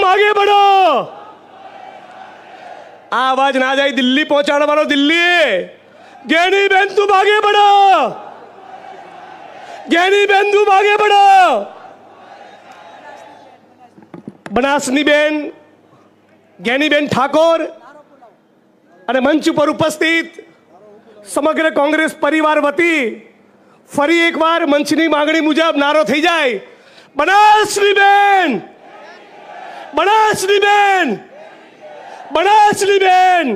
आगे बढ़ो। आवाज ना जाए दिल्ली पहुंचाने वालों, दिल्ली ज्ञानी बहन तुम आगे बढ़ो, ज्ञानी बहन तुम आगे बढ़ो। बनासनी बेन, ज्ञानी बेन ठाकोर અને મંચ ઉપર ઉપસ્થિત સમગ્ર કોંગ્રેસ પરિવાર વતી ફરી એકવાર મંચની માંગણી મુજબ નારો થઈ જાય, બનાસની બેન, બનાસની બેન, બનાસની બેન।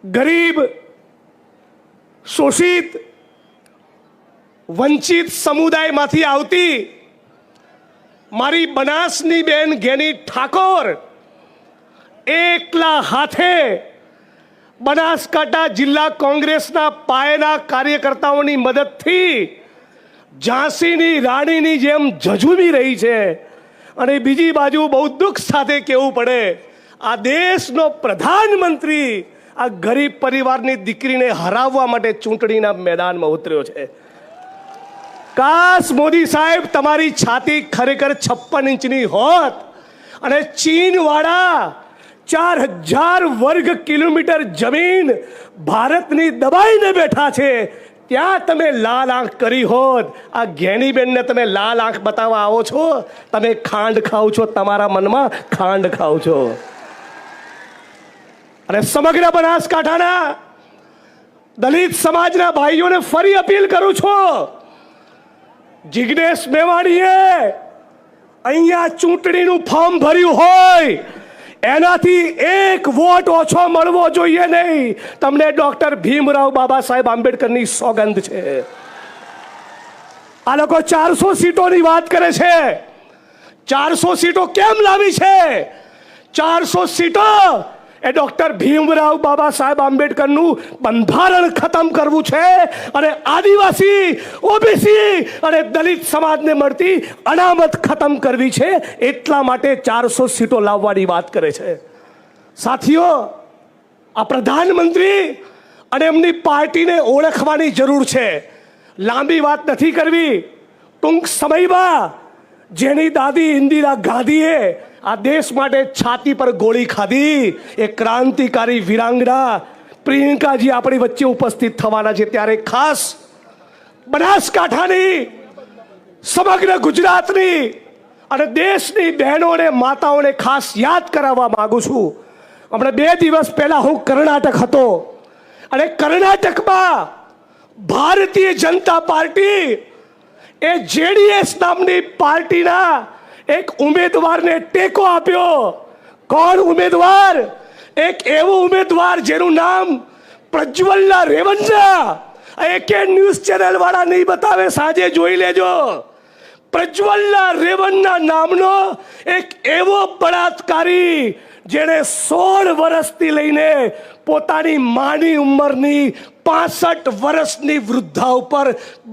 ગરીબ, શોષિત, વંચિત સમુદાયમાંથી આવતી મારી બનાસની બેન જ્ઞાની ઠાકોર એકલા હાથે બનાસકાંઠા જિલ્લા કોંગ્રેસના પાયાના કાર્યકર્તાઓની મદદથી ઝાંસીની રાણીની જેમ ઝઝૂમી રહી છે। અને બીજી બાજુ બહુ દુઃખ સાથે કહેવું પડે, આ દેશનો પ્રધાનમંત્રી આ ગરીબ પરિવારની દીકરીને હરાવવા માટે ચૂંટણીના મેદાનમાં ઉતર્યો છે। કાશ મોદી સાહેબ તમારી છાતી ખરેખર 56 ઇંચની હોત અને ચીનવાળા 4000 વર્ગ કિલોમીટર જમીન ભારતની દબાઈને બેઠા છે ત્યાં તમે લાલ આંખ કરી હોત। આ જ્ઞાનીબેનને તમે લાલ આંખ બતાવવા આવો છો, તમે ખાંડ ખાઓ છો, તમારા મનમાં ખાંડ ખાઓ છો। અને સમગ્ર બનાસકાંઠાના દલિત સમાજના ભાઈઓને ફરી અપીલ કરું છું, જિગ્નેશ મેવાણીએ અહીંયા ચૂંટણીનું ફોર્મ ભર્યું હોય એનાથી 1 વોટ ઓછો મળવો જોઈએ નહીં। તમને ડોક્ટર ભીમરાવ બાબા સાહેબ આંબેડકરની સોગંદ છે। આ લોકો 400 સીટોની વાત કરે છે, 400 સીટો કેમ લાવી છે? 400 સીટો એ ડોક્ટર ભીમરાવ બાબા સાહેબ આંબેડકરનું બંધારણ ખતમ કરવું છે અને આદિવાસી, ઓબીસી અને દલિત સમાજને મળતી અનામત ખતમ કરવી છે, એટલા માટે 400 સીટો લાવવાની વાત કરે છે। સાથીઓ, આ પ્રધાનમંત્રી અને એમની પાર્ટીને ઓળખવાની જરૂર છે। લાંબી વાત નથી કરવી, ટૂંક સમયમાં જેની દાદી ઇન્દિરા ગાંધીએ આ દેશ માટે છાતી પર ગોળી ખાધી, એ ક્રાંતિકારી વીરાંગના પ્રિયંકાજી આપણી વચ્ચે ઉપસ્થિત થવાના છે। ત્યારે ખાસ બનાસકાંઠાની, સમગ્ર ગુજરાતની અને દેશની બહેનોને, માતાઓને ખાસ યાદ કરાવવા માંગુ છું। હમણાં 2 દિવસ પહેલા હું કર્ણાટક હતો અને કર્ણાટકમાં ભારતીય જનતા પાર્ટી એ જેડીએસ નામની પાર્ટીના एक उम्मीदवार ने टेको आप्यो। कौन उम्मीदवार? एक एवो उम्मीदवार जेनु नाम प्रज्वल्ला रेवन्ना। एक न्यूज चैनल वाला नहीं बतावे, साजे जोई लेजो। प्रज्वल्ला रेवन्ना नामनो एक एवो बलात्कारी जेने 16 વર્ષથી લઈને પોતાની માની ઉંમરની 65 વર્ષની વૃદ્ધા ઉપર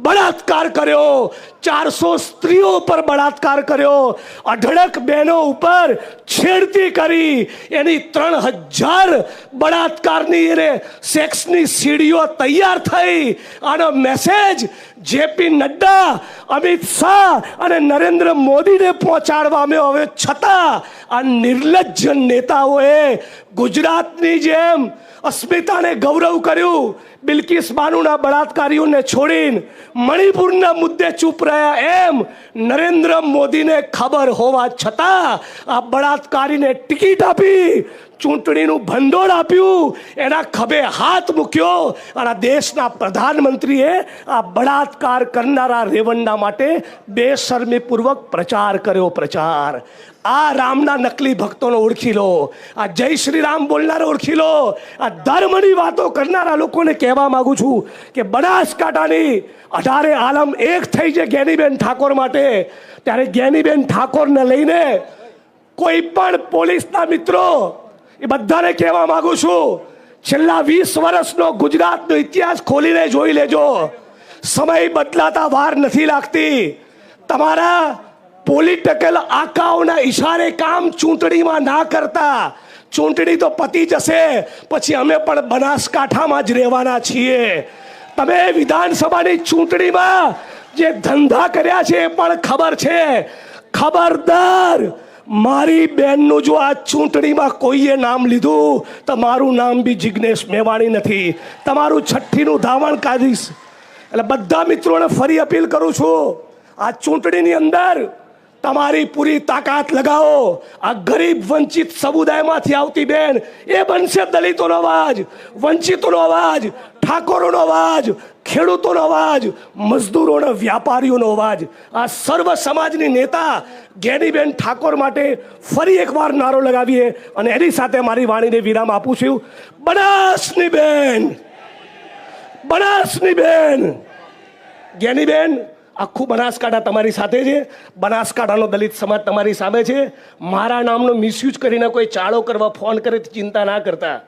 બળાત્કાર કર્યો, 400 સ્ત્રીઓ પર બળાત્કાર કર્યો, અઢળક બહેનો ઉપર છેડતી કરી, એની 3000 બળાત્કારની એને સેક્સની સીડીઓ તૈયાર થઈ। આનો મેસેજ જેપી નડ્ડા, અમિત શાહ અને નરેન્દ્ર મોદીને પહોંચાડવામાં આવે, છતાં આ નિર્લજ્જ નેતાઓએ ગુજરાતની જેમ અસ્મિતાને ગૌરવ કર્યું, બિલ્કિસ બાનુના બળાત્કારીઓને છોડીને મણિપુરના મુદ્દે ચૂપ રહ્યા। એમ નરેન્દ્ર મોદીને ખબર હોવા છતાં આ બળાત્કારીને ટિકિટ આપી, ચૂંટણીનું ભંડોળ આપ્યું, એના ખભે હાથ મૂક્યો અને દેશના પ્રધાનમંત્રીએ આ બળાત્કાર કરનારા રેવન્ના માટે બેશરમીપૂર્વક પ્રચાર કર્યો। પ્રચાર આ રામના નકલી ભક્તોને ઓળખી લો, આ જય શ્રી રામ બોલનારા ઓળખી લો। આ ધર્મની વાતો કરનારા લોકોને કહેવા માંગુ છું કે બનાસકાંઠાની 18 આલમ એક થઈ છે જ્ઞાનીબેન ઠાકોર માટે। ત્યારે જ્ઞાનીબેન ઠાકોરને લઈને કોઈ પણ પોલીસના મિત્રો એ બધાને કહેવા માંગુ છું, છેલ્લા 20 વર્ષનો ગુજરાતનો ઇતિહાસ ખોલીને જોઈ લેજો। સમય બદલાતા વાર નથી લાગતી। તમારા પોલિટિકલ આકાઓના ઈશારે કામ ચૂંટણીમાં ના કરતા। ચૂંટણી તો પતી જશે, પછી અમે પણ બનાસકાંઠામાં જ રહેવાના છીએ। તમે વિધાનસભાની ચૂંટણીમાં જે ધંધા કર્યા છે એ પણ ખબર છે। ખબરદાર, મારી બહેનનું જો આ ચૂંટણીમાં કોઈએ નામ લીધું તો મારું નામ બી જિગ્નેશ મેવાણી નથી, તમારું છઠ્ઠીનું ધાવણ કાઢીશ. એટલે બધા મિત્રોને ફરી અપીલ કરું છું, આ ચૂંટણીની અંદર તમારી પૂરી તાકાત લગાવો. આ ગરીબ વંચિત સમુદાયમાંથી આવતી બેન એ બનશે દલિતોનો અવાજ, વંચિતોનો અવાજ, ઠાકોરોનો અવાજ, ખેડૂતોનો અવાજ, મજદૂરોના વ્યાપારીઓનો અવાજ. આ સર્વ સમાજની નેતા જ્ઞાનીબેન ઠાકોર માટે ફરી એકવાર નારો લગાવીએ અને એની સાથે મારી વાણીને વિરામ આપું છું. બનાસની બેન, બનાસની બેન, જ્ઞાનીબેન, આખું બનાસકાંઠા તમારી સાથે છે. બનાસકાંઠાનો દલિત સમાજ તમારી સામે છે. મારા નામનો મિસયુઝ કરીને કોઈ ચાળો કરવા ફોન કરે તો ચિંતા ના કરતા.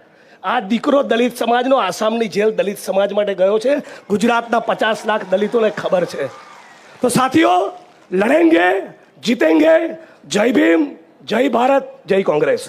આ દીકરો દલિત સમાજનો આસામની જેલ દલિત સમાજ માટે ગયો છે. ગુજરાતના 50 લાખ દલિતોને ખબર છે. તો સાથીઓ, લડેંગે, જીતેંગે. જય ભીમ, જય ભારત, જય કોંગ્રેસ.